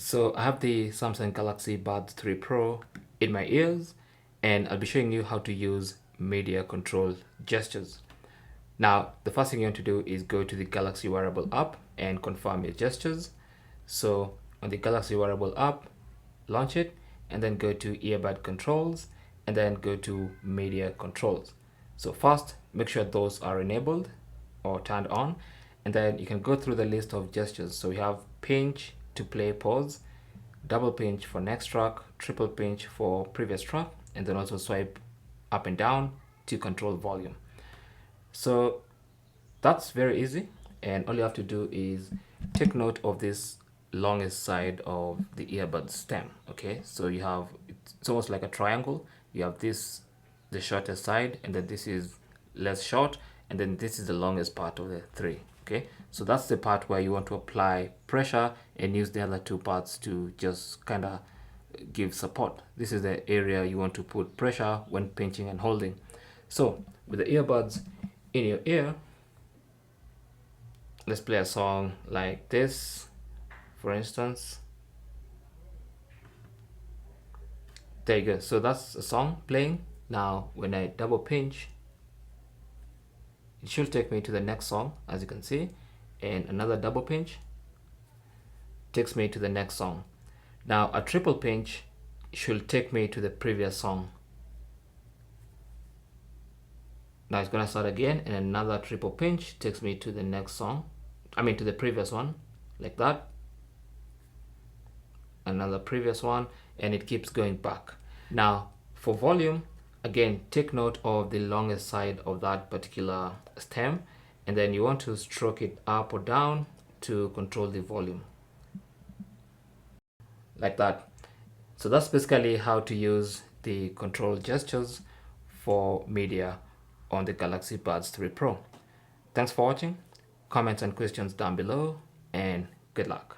So I have the Samsung Galaxy Buds 3 Pro in my ears, and I'll be showing you how to use media control gestures. Now, the first thing you want to do is go to the Galaxy Wearable app and confirm your gestures. So on the Galaxy Wearable app, launch it, and then go to Earbud Controls, and then go to Media Controls. So first, make sure those are enabled or turned on, and then you can go through the list of gestures. So we have pinch to play pause, double pinch for next track, triple pinch for previous track, and then also swipe up and down to control volume. So that's very easy, and all you have to do is take note of this longest side of the earbud stem. Okay, so you have, it's almost like a triangle. You have this, the shortest side, and then this is less short, and then this is the longest part of the three. Okay, so that's the part where you want to apply pressure and use the other two parts to just kind of give support. This is the area you want to put pressure when pinching and holding. So with the earbuds in your ear, let's play a song like this, for instance. There you go. So that's a song playing. Now when I double pinch, it should take me to the next song, as you can see, and another double pinch takes me to the next song. Now a triple pinch should take me to the previous song. Now it's gonna start again, and another triple pinch takes me to the next song. I mean to the previous one, like that. Another previous one, and it keeps going back. Now for volume, again, take note of the longest side of that particular stem, and then you want to stroke it up or down to control the volume, like that. So that's basically how to use the control gestures for media on the Galaxy Buds 3 Pro. Thanks for watching. Comments and questions down below, and good luck.